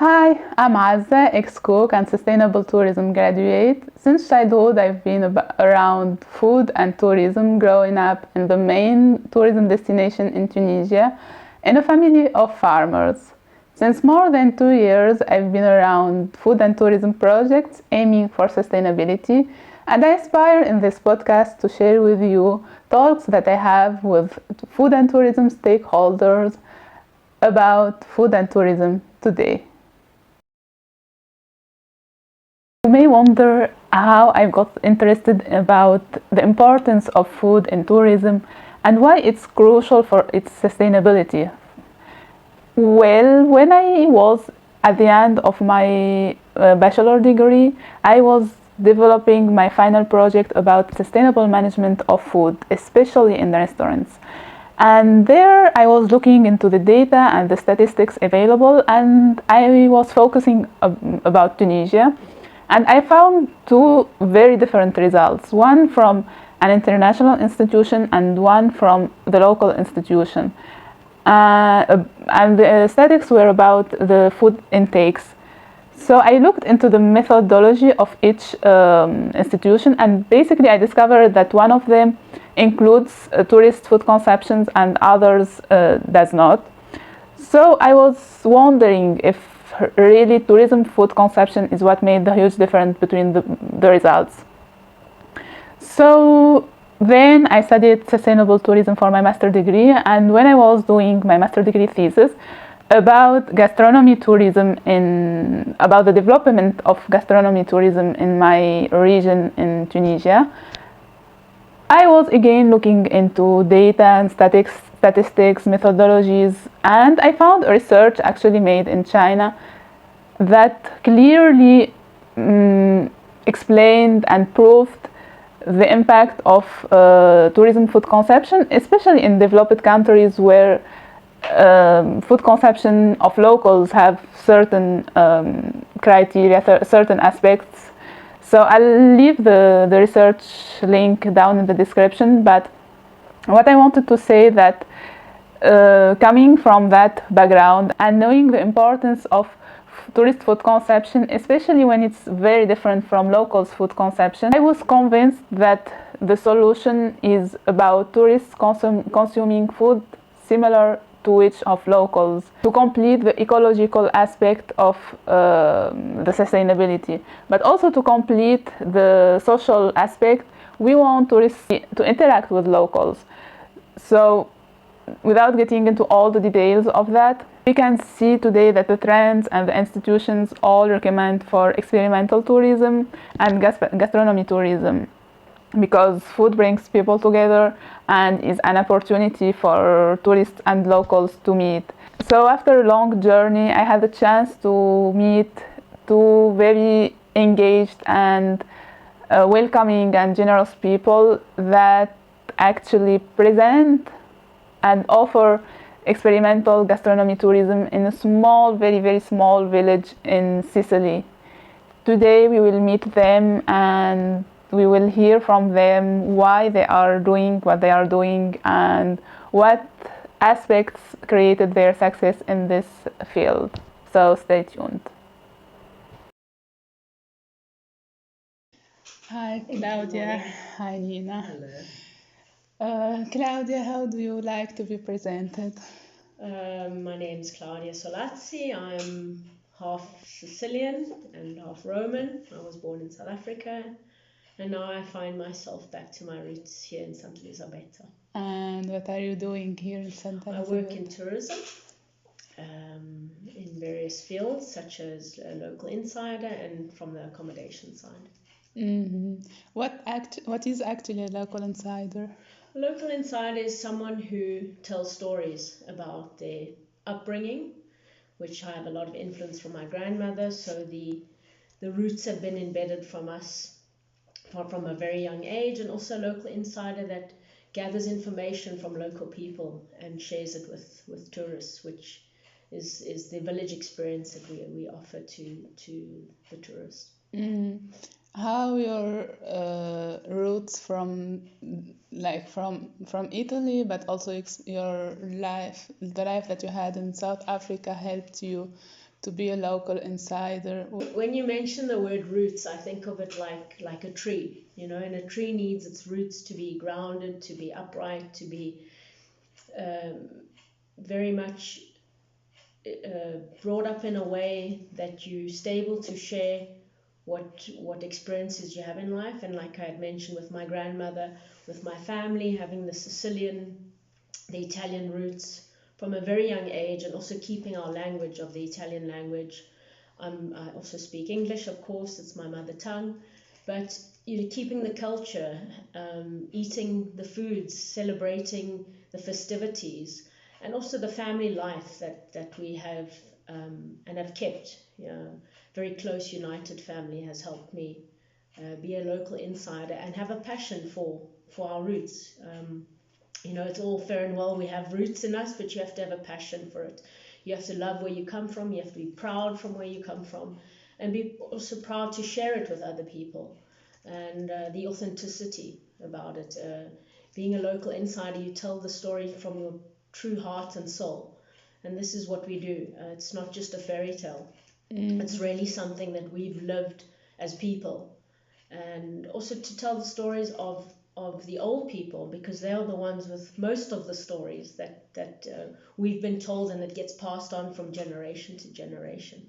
Hi, I'm Azza, ex-cook and sustainable tourism graduate. Since childhood, I've been around food and tourism, growing up in the main tourism destination in Tunisia, in a family of farmers. Since more than 2 years, I've been around food and tourism projects aiming for sustainability, and I aspire in this podcast to share with you talks that I have with food and tourism stakeholders about food and tourism today. You may wonder how I got interested about the importance of food in tourism and why it's crucial for its sustainability. Well, when I was at the end of my bachelor degree, I was developing my final project about sustainable management of food, especially in the restaurants. And there I was looking into the data and the statistics available, and I was focusing about Tunisia. And I found two very different results, one from an international institution and one from the local institution. And the statistics were about the food intakes. So I looked into the methodology of each institution, and basically I discovered that one of them includes tourist food consumptions and others does not. So I was wondering if really tourism food consumption is what made the huge difference between the results. So then I studied sustainable tourism for my master degree, and when I was doing my master degree thesis about gastronomy tourism about the development of gastronomy tourism in my region in Tunisia, I was again looking into data and statistics, methodologies, and I found a research actually made in China that clearly explained and proved the impact of tourism food consumption, especially in developed countries where food consumption of locals have certain criteria, certain aspects. So I'll leave the research link down in the description, but what I wanted to say that coming from that background and knowing the importance of tourist food consumption, especially when it's very different from locals' food consumption, I was convinced that the solution is about tourists consuming food similar to which of locals to complete the ecological aspect of the sustainability, but also to complete the social aspect. We want tourists to interact with locals. So without getting into all the details of that, we can see today that the trends and the institutions all recommend for experiential tourism and gastronomy tourism, because food brings people together and is an opportunity for tourists and locals to meet. So after a long journey, I had the chance to meet two very engaged and welcoming and generous people that actually present and offer experimental gastronomy tourism in a small, very, very small village in Sicily. Today we will meet them and we will hear from them why they are doing what they are doing and what aspects created their success in this field. So stay tuned. Hi Claudia. Hi Nina. Claudia, how do you like to be presented? My name's Claudia Solazzi. I'm half Sicilian and half Roman. I was born in South Africa, and now I find myself back to my roots here in Santa Elisabetta. And what are you doing here in Santa I work in tourism in various fields, such as a local insider and from the accommodation side. Mm-hmm. What is actually a local insider? A local insider is someone who tells stories about their upbringing, which I have a lot of influence from my grandmother, so the roots have been embedded from us from a very young age, and also a local insider that gathers information from local people and shares it with tourists, which is the village experience that we offer to the tourist. How your roots from from Italy, but also your life, the life that you had in South Africa, helped you to be a local insider? When you mention the word roots, I think of it like a tree, and a tree needs its roots to be grounded, to be upright, to be very much brought up in a way that you're stable to share what experiences you have in life. And like I had mentioned with my grandmother, with my family, having the Sicilian, the Italian roots from a very young age, and also keeping our language of the Italian language. I also speak English, of course, it's my mother tongue, but keeping the culture, eating the foods, celebrating the festivities, and also the family life that we have and have kept. Very close, united family has helped me be a local insider and have a passion for our roots. It's all fair and well, we have roots in us, but you have to have a passion for it. You have to love where you come from, you have to be proud from where you come from, and be also proud to share it with other people. And the authenticity about it. Being a local insider, you tell the story from your true heart and soul. And this is what we do. It's not just a fairy tale. It's really something that we've lived as people. And also to tell the stories of the old people, because they are the ones with most of the stories that we've been told, and it gets passed on from generation to generation.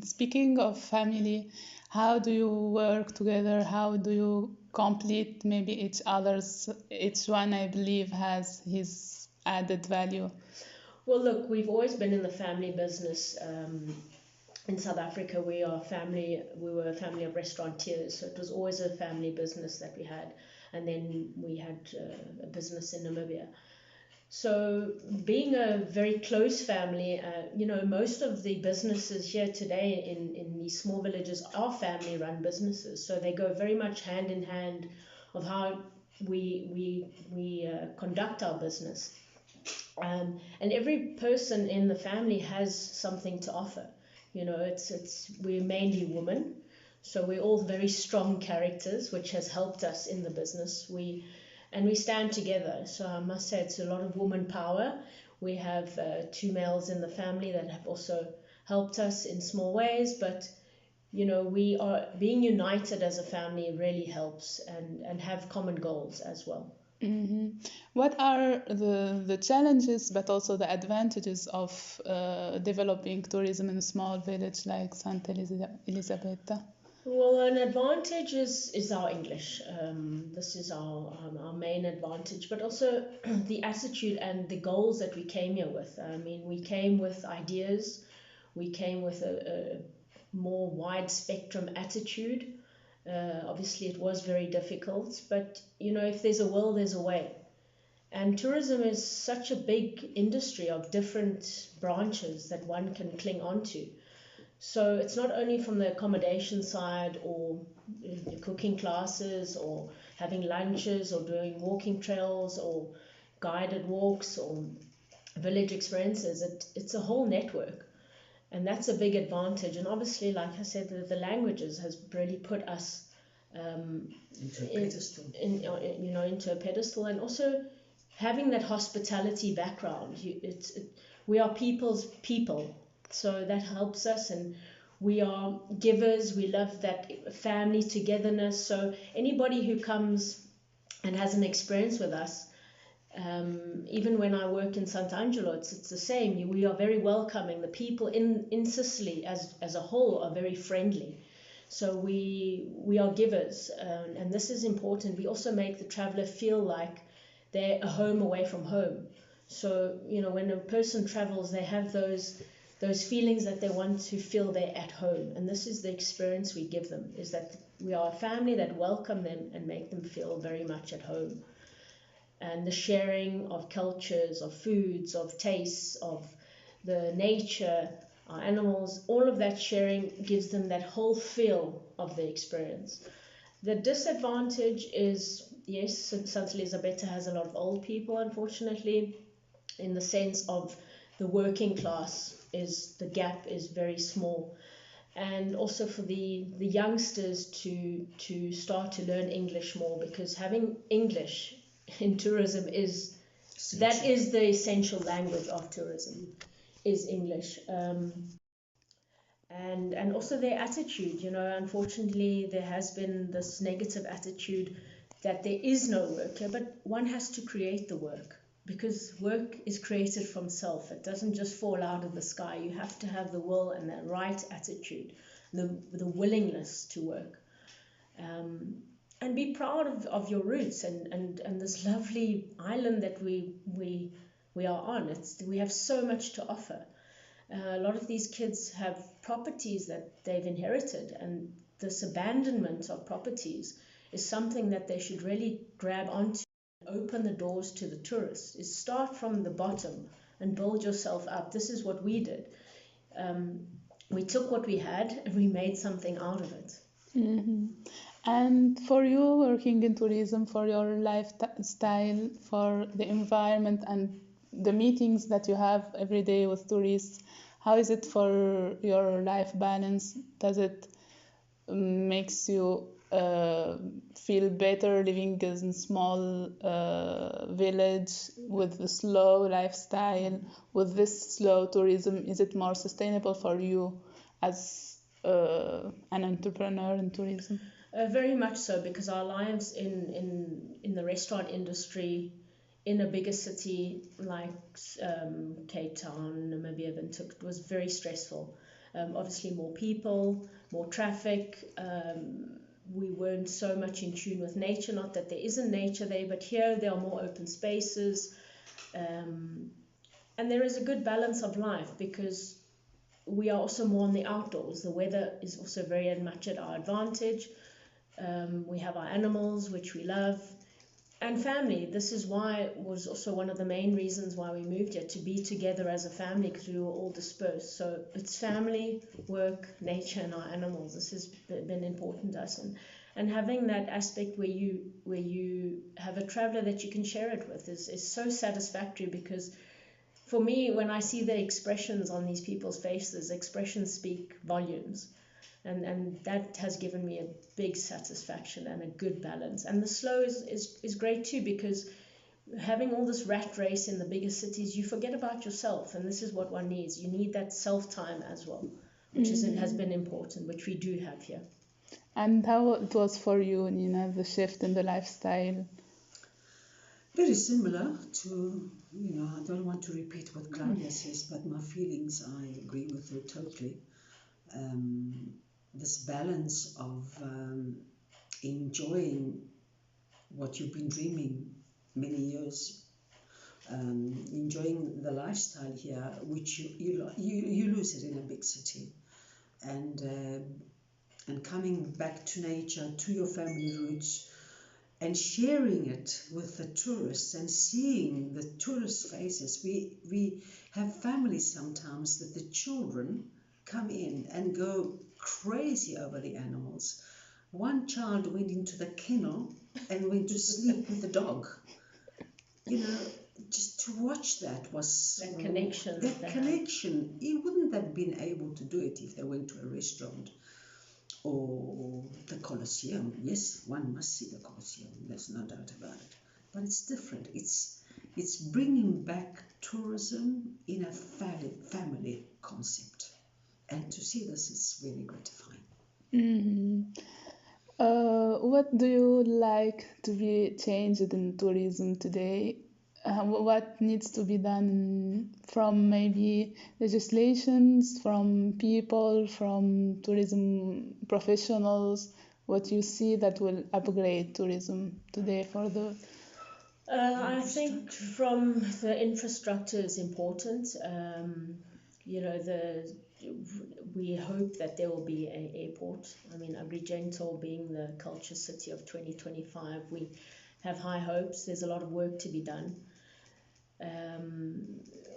Speaking of family, how do you work together? How do you complete maybe each other's? Each one, I believe, has his added value. Well, look, we've always been in the family business. In South Africa, we were a family of restaurateurs, so it was always a family business that we had. And then we had a business in Namibia. So being a very close family, most of the businesses here today in these small villages are family-run businesses. So they go very much hand in hand of how we conduct our business. And every person in the family has something to offer. We're mainly women, so we're all very strong characters, which has helped us in the business. We stand together. So I must say it's a lot of woman power. We have 2 males in the family that have also helped us in small ways, but we are being united as a family really helps, and have common goals as well. What are the challenges but also the advantages of developing tourism in a small village like Santa Elisabetta? Well, an advantage is our English. This is our main advantage, but also the attitude and the goals that we came here with. I mean, we came with ideas, we came with a more wide spectrum attitude. Obviously, it was very difficult, but if there's a will, there's a way. And tourism is such a big industry of different branches that one can cling onto. So it's not only from the accommodation side, or cooking classes, or having lunches, or doing walking trails, or guided walks, or village experiences. It's a whole network, and that's a big advantage. And obviously, like I said, the languages has really put us into a pedestal. Into a pedestal, and also having that hospitality background. We are people's people. So that helps us, and we are givers. We love that family togetherness. So anybody who comes and has an experience with us, even when I work in Sant'Angelo, it's the same. We are very welcoming. The people in Sicily as a whole are very friendly. So we are givers, and this is important. We also make the traveller feel like they're a home away from home. So when a person travels, they have those feelings that they want to feel they're at home. And this is the experience we give them, is that we are a family that welcome them and make them feel very much at home. And the sharing of cultures, of foods, of tastes, of the nature, our animals, all of that sharing gives them that whole feel of the experience. The disadvantage is, yes, Santa Elisabetta has a lot of old people, unfortunately, in the sense of the working class the gap is very small. And also for the youngsters to start to learn English more, because having English in tourism is the essential language of tourism, is English. and also their attitude. You know, unfortunately, there has been this negative attitude that there is no work here, but one has to create the work, because work is created from self. It doesn't just fall out of the sky. You have to have the will and the right attitude, the willingness to work, and be proud of your roots and this lovely island that we are on. We have so much to offer. A lot of these kids have properties that they've inherited, and this abandonment of properties is something that they should really grab onto and open the doors to the tourists. Is start from the bottom and build yourself up. This is what we did. We took what we had and we made something out of it. Mm-hmm. And for you working in tourism, for your lifestyle, for the environment and the meetings that you have every day with tourists, how is it for your life balance? Does it makes you feel better living in a small village with a slow lifestyle, with this slow tourism? Is it more sustainable for you as an entrepreneur in tourism? Very much so, because our lives in the restaurant industry in a bigger city like Cape Town, Namibia, Windhoek, was very stressful. Obviously more people, more traffic. We weren't so much in tune with nature, not that there isn't nature there, but here there are more open spaces. And there is a good balance of life, because we are also more in the outdoors. The weather is also very much at our advantage. We have our animals, which we love, and family. This is why was also one of the main reasons why we moved here, to be together as a family, because we were all dispersed. So it's family, work, nature, and our animals. This has been important to us, and having that aspect where you have a traveler that you can share it with is so satisfactory, because for me, when I see the expressions on these people's faces, expressions speak volumes. And that has given me a big satisfaction and a good balance. And the slow is great too, because having all this rat race in the bigger cities, you forget about yourself, and this is what one needs. You need that self-time as well, which has been important, which we do have here. And how it was for you, Nina, the shift in the lifestyle? Very similar to, I don't want to repeat what Claudia says, but my feelings, I agree with her totally. This balance of enjoying what you've been dreaming many years, enjoying the lifestyle here, which you lose it in a big city, and coming back to nature, to your family roots, and sharing it with the tourists and seeing the tourist faces. We have families sometimes that the children come in and go crazy over the animals. One child went into the kennel and went to sleep with the dog. Just to watch that was that connection. That connection. You wouldn't have been able to do it if they went to a restaurant or the Colosseum. Yes, one must see the Colosseum. There's no doubt about it. But it's different. It's bringing back tourism in a family concept. And to see this is really gratifying. Mm-hmm. What do you like to be changed in tourism today? What needs to be done from maybe legislations, from people, from tourism professionals? What you see that will upgrade tourism today for the... I think from the infrastructure is important. We hope that there will be an airport. I mean, Agrigento being the culture city of 2025, we have high hopes. There's a lot of work to be done.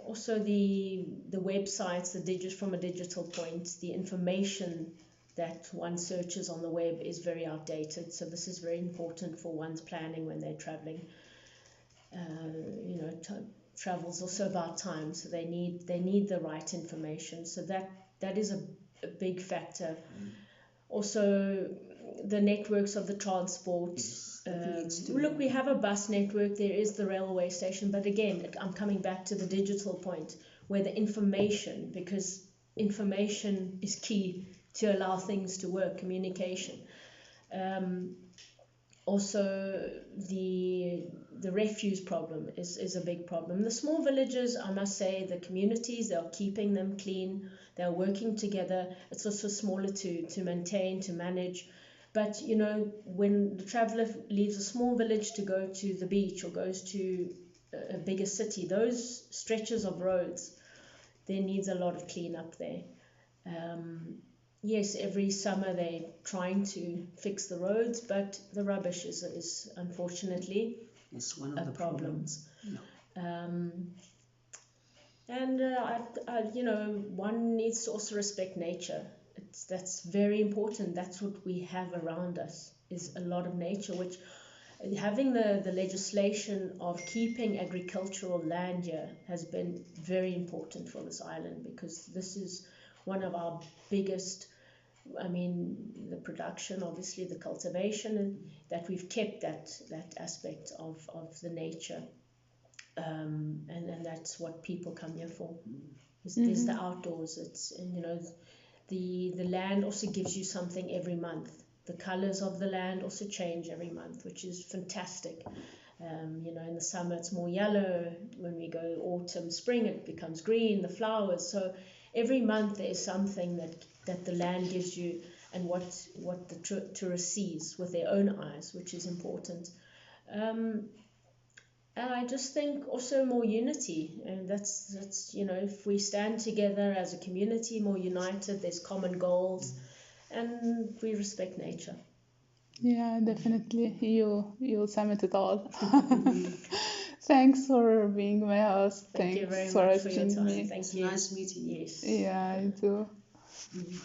Also, the websites, from a digital point, the information that one searches on the web is very outdated. So this is very important for one's planning when they're traveling. Travel's also about time, so they need the right information. So that is a big factor. Also, the networks of the transport. Look, we have a bus network. There is the railway station, but again, I'm coming back to the digital point, where the information, because information is key to allow things to work, communication. Also, the refuse problem is a big problem. The small villages, I must say, the communities, they are keeping them clean, they're working together. It's also smaller to maintain, to manage. But, you know, when the traveller leaves a small village to go to the beach or goes to a bigger city, those stretches of roads, there needs a lot of cleanup there. Yes, every summer they're trying to fix the roads, but the rubbish is unfortunately It's one of a the problem. problems. Yeah. And you know, one needs to also respect nature. That's very important. That's what we have around us, is a lot of nature, which having the legislation of keeping agricultural land here has been very important for this island, because this is one of our biggest, I mean, the production, obviously the cultivation, and that we've kept that aspect of the nature, and that's what people come here for. There's the outdoors. It's, and you know, the land also gives you something every month. The colors of the land also change every month, which is fantastic. You know, in the summer it's more yellow. When we go autumn, spring, it becomes green, the flowers. So every month there is something that the land gives you, and what the tourist sees with their own eyes, which is important. And I just think also more unity, and that's you know, if we stand together as a community, more united, there's common goals, and we respect nature. Yeah, definitely. You summed it all. Thanks for being my host. Thank you Thanks very for much for your asking time. me. Thank It's you. nice meeting you. Yes. Yeah, I do. Mhm.